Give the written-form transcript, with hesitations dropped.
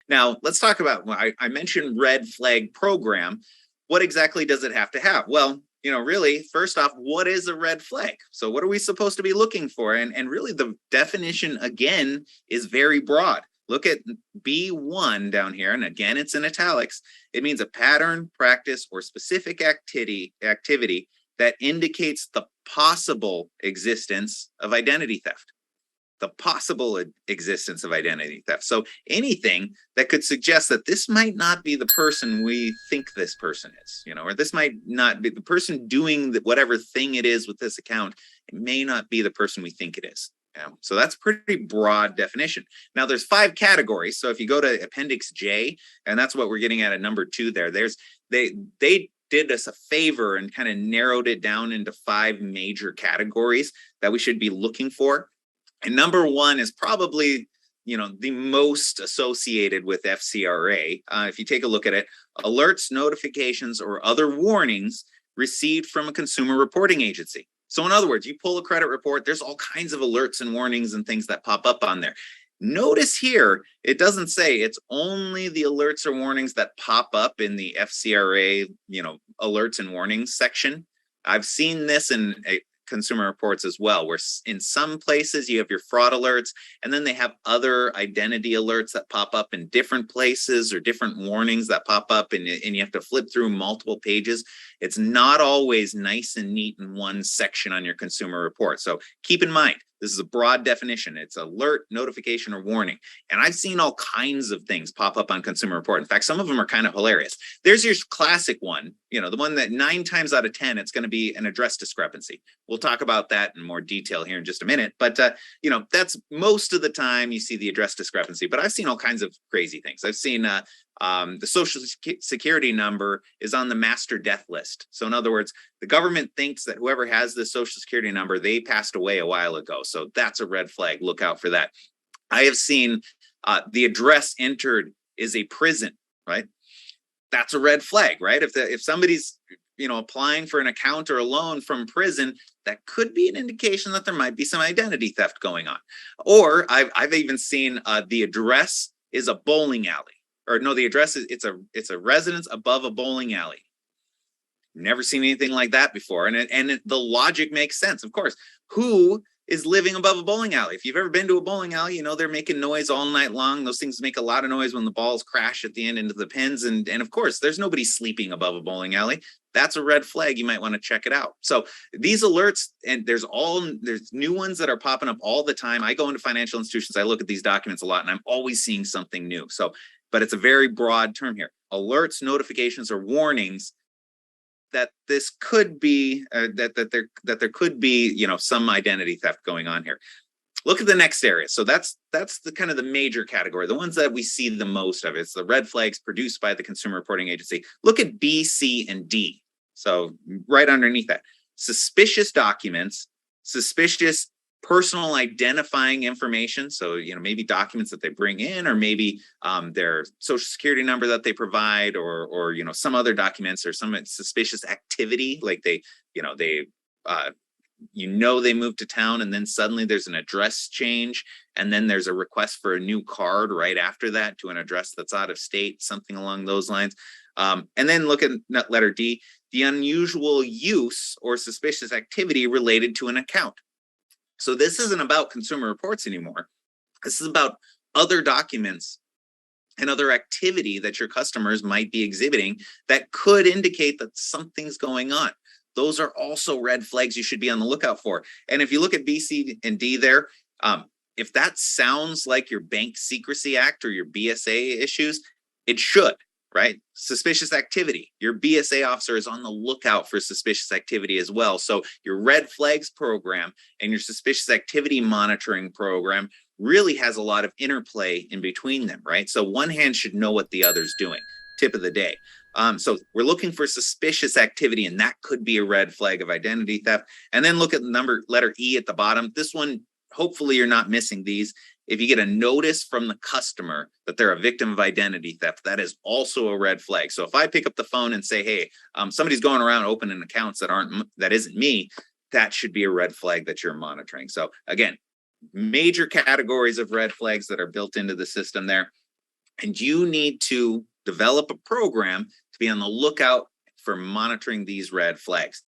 Now, let's talk about, well, I mentioned red flag program. What exactly does it have to have? Well, really, first off, what is a red flag? So, what are we supposed to be looking for? And really, the definition again is very broad. Look at B1 down here, and again, it's in italics. It means a pattern, practice, or specific activity that indicates the possible existence of identity theft. The possible existence of identity theft. So anything that could suggest that this might not be the person we think this person is, or this might not be the person doing whatever thing it is with this account. It may not be the person we think it is. So that's pretty broad definition. Now there's 5 categories. So if you go to Appendix J, and that's what we're getting at number 2 there, they did us a favor and kind of narrowed it down into 5 major categories that we should be looking for. And number 1 is probably, the most associated with FCRA. If you take a look at it, alerts, notifications, or other warnings received from a consumer reporting agency. So in other words, you pull a credit report, there's all kinds of alerts and warnings and things that pop up on there. Notice here, it doesn't say it's only the alerts or warnings that pop up in the FCRA, alerts and warnings section. I've seen this in consumer reports as well, where in some places you have your fraud alerts, and then they have other identity alerts that pop up in different places or different warnings that pop up, and you have to flip through multiple pages. It's not always nice and neat in one section on your consumer report. So keep in mind, this is a broad definition. It's alert, notification, or warning. And I've seen all kinds of things pop up on consumer report. In fact, some of them are kind of hilarious. There's your classic one, the one that 9 times out of 10, it's going to be an address discrepancy. We'll talk about that in more detail here in just a minute. But, that's most of the time you see the address discrepancy. But I've seen all kinds of crazy things. I've seen the social security number is on the master death list. So in other words, the government thinks that whoever has the social security number, they passed away a while ago. So that's a red flag. Look out for that. I have seen the address entered is a prison, right? That's a red flag, right? If somebody's applying for an account or a loan from prison, that could be an indication that there might be some identity theft going on. Or I've even seen the address is a bowling alley. Or no, the address is it's a residence above a bowling alley. Never seen anything like that before, and the logic makes sense. Of course, who is living above a bowling alley? If you've ever been to a bowling alley, they're making noise all night long. Those things make a lot of noise when the balls crash at the end into the pins, and of course, there's nobody sleeping above a bowling alley. That's a red flag. You might want to check it out. So these alerts, and there's new ones that are popping up all the time. I go into financial institutions, I look at these documents a lot, and I'm always seeing something new. But it's a very broad term here. Alerts, notifications, or warnings that this could be that there could be some identity theft going on here. Look at the next area. So that's the kind of the major category, the ones that we see the most of. It's the red flags produced by the consumer reporting agency. Look at B, C, and D. So right underneath that, suspicious documents, suspicious personal identifying information. So, maybe documents that they bring in, or maybe their social security number that they provide, or some other documents or some suspicious activity, like they moved to town and then suddenly there's an address change, and then there's a request for a new card right after that to an address that's out of state, something along those lines. And then look at letter D, the unusual use or suspicious activity related to an account. So this isn't about consumer reports anymore. This is about other documents and other activity that your customers might be exhibiting that could indicate that something's going on. Those are also red flags you should be on the lookout for. And if you look at B, C, and D there, if that sounds like your Bank Secrecy Act or your BSA issues, it should. Right? Suspicious activity. Your BSA officer is on the lookout for suspicious activity as well. So your red flags program and your suspicious activity monitoring program really has a lot of interplay in between them, right? So one hand should know what the other's doing. Tip of the day. So we're looking for suspicious activity, and that could be a red flag of identity theft. And then look at the letter E at the bottom. This one, hopefully you're not missing these. If you get a notice from the customer that they're a victim of identity theft, that is also a red flag. So if I pick up the phone and say, hey, somebody's going around opening accounts that isn't me, that should be a red flag that you're monitoring. So again, major categories of red flags that are built into the system there. And you need to develop a program to be on the lookout for monitoring these red flags.